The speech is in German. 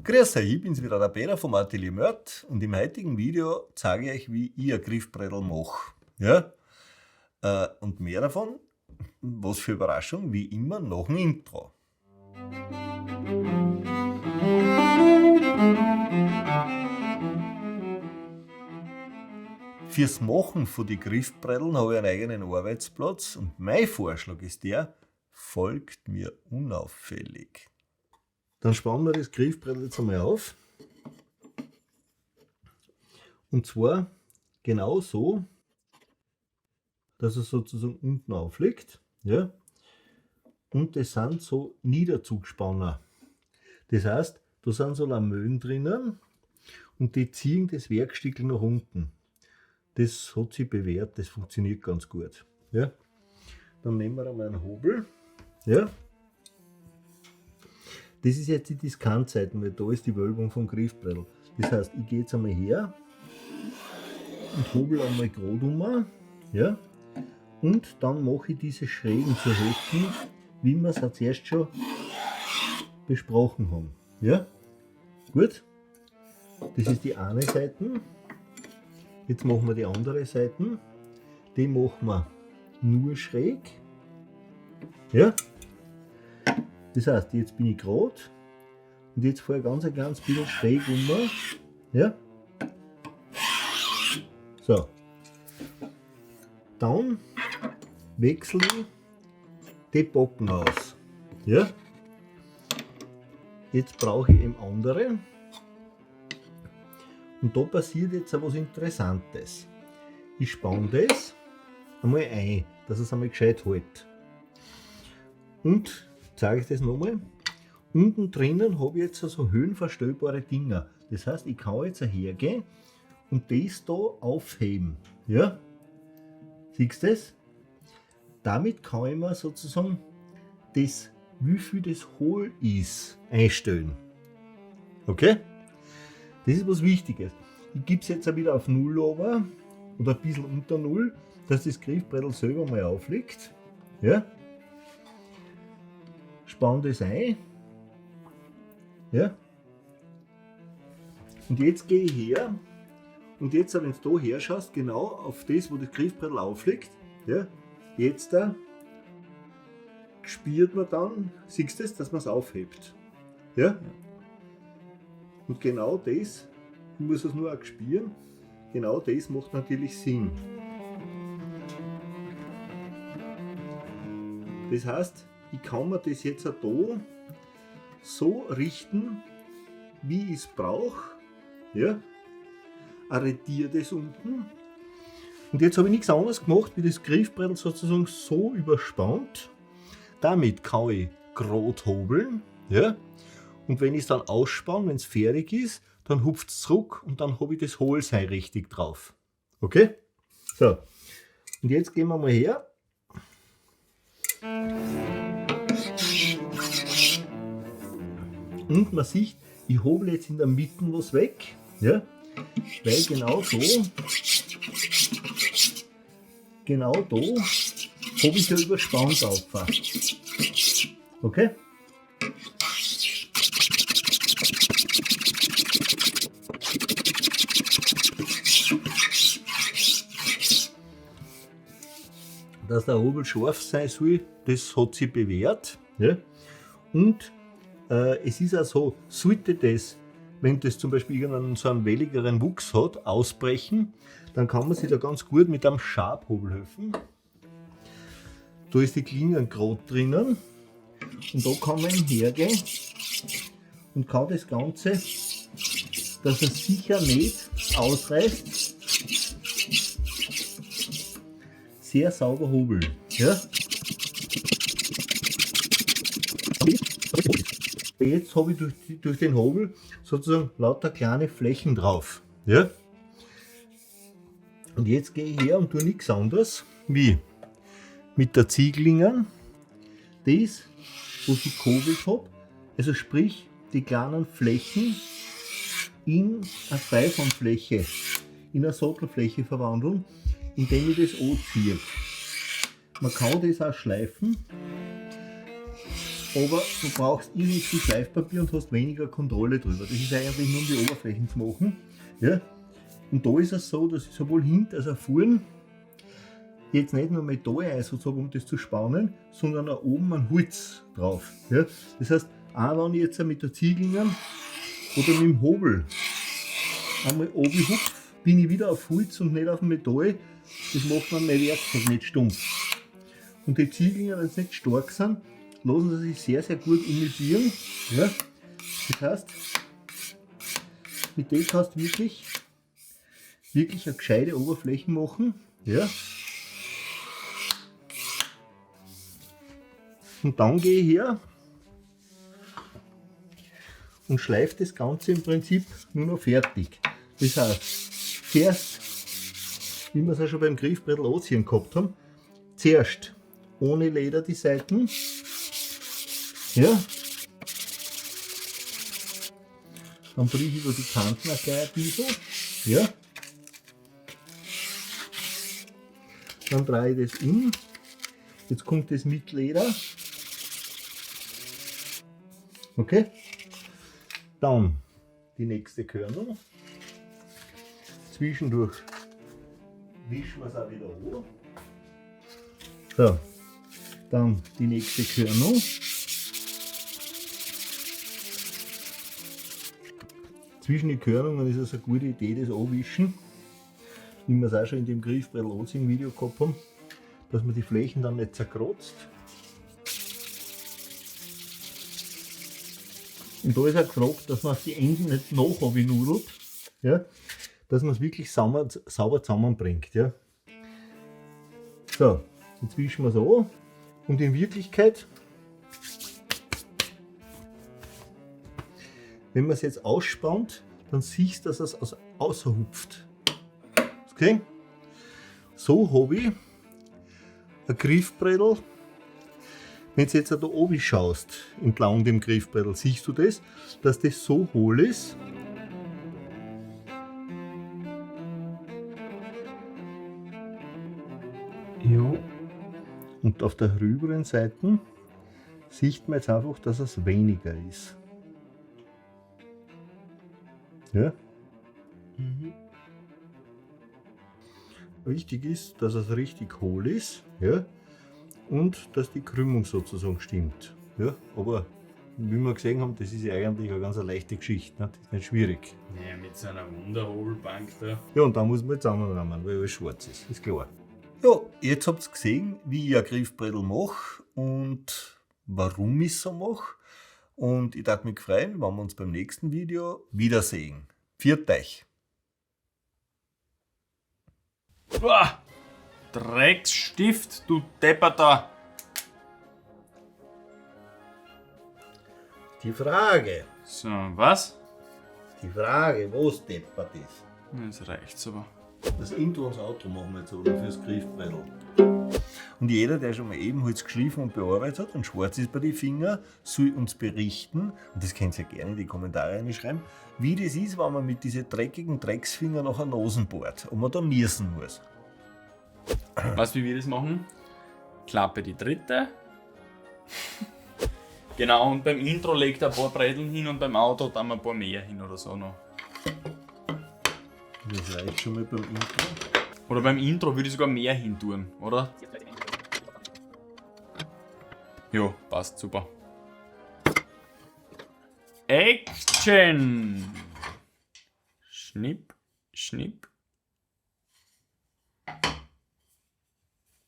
Grüß euch, ich bin's wieder, der Peter vom Atelier Mörd, und im heutigen Video zeige ich euch, wie ich ein Griffbrettel mache. Ja? Und mehr davon, was für Überraschung, wie immer nach dem Intro. Fürs Machen von den Griffbretteln habe ich einen eigenen Arbeitsplatz und mein Vorschlag ist der, folgt mir unauffällig. Dann spannen wir das Griffbrettel jetzt einmal auf. Und zwar genau so, dass er sozusagen unten aufliegt. Ja? Und das sind so Niederzugspanner. Das heißt, da sind so Lamellen drinnen und die ziehen das Werkstück nach unten. Das hat sich bewährt, das funktioniert ganz gut. Ja? Dann nehmen wir einmal einen Hobel. Ja? Das ist jetzt die Diskantseite, weil da ist die Wölbung vom Griffbrettel. Das heißt, ich gehe jetzt einmal her und hobel einmal gerade um. Ja? Und dann mache ich diese Schrägen zur Hälfte, wie wir es ja zuerst schon besprochen haben. Ja? Gut? Das ist die eine Seite. Jetzt machen wir die andere Seite. Die machen wir nur schräg. Ja? Das heißt, jetzt bin ich gerade und jetzt fahre ich ganz ein ganz bisschen schräg um. Ja? So. Dann wechsle ich die Backen aus. Ja? Jetzt brauche ich eben andere. Und da passiert jetzt etwas Interessantes. Ich spanne das einmal ein, dass es einmal gescheit hält. Und zeige ich das nochmal. Unten drinnen habe ich jetzt so höhenverstellbare Dinger. Das heißt, ich kann jetzt hergehen und das da aufheben. Ja? Siehst du das? Damit kann ich mir sozusagen das, wie viel das hohl ist, einstellen. Okay? Das ist was Wichtiges. Ich gebe es jetzt auch wieder auf 0 over oder ein bisschen unter 0, dass das Griffbrettel selber mal aufliegt. Ja? Spann das ein. Ja? Und jetzt gehe ich her und jetzt, wenn du da her schaust, genau auf das, wo das Griffbrettel aufliegt, ja, jetzt da spürt man dann, siehst du das, dass man es aufhebt. Ja? Und genau das, ich muss es nur auch spüren, genau das macht natürlich Sinn. Das heißt, ich kann mir das jetzt auch da so richten, wie ich es brauche. Ja? Arretiere das unten. Und jetzt habe ich nichts anderes gemacht, wie das Griffbrettel sozusagen so überspannt. Damit kann ich gerade hobeln. Ja? Und wenn ich es dann ausspanne, wenn es fertig ist, dann hupft es zurück und dann habe ich das Hohlseil richtig drauf. Okay? So. Und jetzt gehen wir mal her. Und man sieht, ich hobel jetzt in der Mitte was weg. Ja? Weil genau da habe ich ja überspannt auf. Okay? Dass der Hobel scharf sein soll, das hat sich bewährt. Ja? Und es ist auch so, sollte das, wenn das zum Beispiel irgendeinen so einen welligeren Wuchs hat, ausbrechen, dann kann man sich da ganz gut mit einem Schabhobel helfen. Da ist die Klinge gerade drinnen und da kann man hergehen und kann das Ganze, dass es sicher nicht ausreißt, sehr sauber hobeln. Ja? Jetzt habe ich durch den Hobel sozusagen lauter kleine Flächen drauf. Ja? Und jetzt gehe ich her und tue nichts anderes wie mit der Ziegelinge das, was ich gehobelt habe, also sprich die kleinen Flächen in eine Zweifachfläche, in eine Sattelfläche verwandeln, indem ich das anziehe. Man kann das auch schleifen. aber du brauchst irrsinnig viel Schleifpapier und hast weniger Kontrolle drüber. Das ist eigentlich nur um die Oberflächen zu machen. Ja? Und da ist es so, dass ich sowohl hinten als auch vorn jetzt nicht nur Metall einsozusagen, um das zu spannen, sondern auch oben ein Holz drauf. Ja? Das heißt, auch wenn ich jetzt mit der Ziegeln oder mit dem Hobel einmal oben hupf, bin ich wieder auf Holz und nicht auf Metall. Das macht man mein Werkzeug nicht stumpf. Und die Ziegeln, wenn sie nicht stark sind, lassen sie sich sehr, sehr gut imitieren. Ja? Das heißt, mit dem kannst du wirklich eine gescheite Oberfläche machen. Ja? Und dann gehe ich her und schleife das Ganze im Prinzip nur noch fertig. Das heißt, zuerst, wie wir es ja schon beim Griffbrettel anziehen gehabt haben, zuerst ohne Leder die Seiten. Ja. Dann brich ich über die Kanten auch gleich ein bisschen. Ja. Dann drehe ich das um. Jetzt kommt das mit Leder. Okay. Dann die nächste Körnung. Zwischendurch wischen wir es auch wieder an. So. Dann die nächste Körnung. Zwischen den Körnungen ist es eine gute Idee, das Anwischen, wie wir es auch schon in dem Griffbrettel anziehen Video gehabt haben, dass man die Flächen dann nicht zerkratzt. Und da ist auch gefragt, dass man die Enden nicht nachnudelt, ja, dass man es wirklich sauber zusammenbringt. Ja. So, jetzt wischen wir es an. Und in Wirklichkeit, wenn man es jetzt ausspannt, dann siehst du, dass es außerhupft. Okay? So habe ich ein Griffbrettel. Wenn du jetzt da oben schaust, entlang dem Griffbrettel, siehst du das, dass das so hohl ist. Ja. Und auf der rüberen Seite sieht man jetzt einfach, dass es weniger ist. Ja? Mhm. Wichtig ist, dass es richtig hohl ist, ja? Und dass die Krümmung sozusagen stimmt. Ja? Aber wie wir gesehen haben, das ist ja eigentlich eine ganz leichte Geschichte, ne? Das ist nicht schwierig. Ja, mit so einer Wunderholbank da. Ja, und da muss man jetzt zusammenrahmen, weil alles schwarz ist klar. Ja, jetzt habt ihr gesehen, wie ich ein Griffbrettel mache und warum ich es so mache. Und ich würde mich freuen, wenn wir uns beim nächsten Video wiedersehen. Pfiat euch! Boah, Drecksstift, du Depperter! Die Frage, So, was? was deppert ist. Das reicht's aber. Das Intro und das Outro machen wir jetzt oder fürs Griffbrettel. Und jeder, der schon mal Ebenholz geschliffen und bearbeitet hat und schwarz ist bei den Fingern, soll uns berichten, und das könnt ihr gerne in die Kommentare reinschreiben, wie das ist, wenn man mit diesen dreckigen Drecksfinger nach einer Nase bohrt und man da niesen muss. Weißt du, wie wir das machen? Klappe die dritte. Genau, und beim Intro legt er ein paar Bredeln hin und beim Outro dann ein paar mehr hin oder so noch. Das reicht schon mal beim Intro. Oder beim Intro würde ich sogar mehr hin tun, oder? Jo, passt super. Action! Schnipp, schnipp.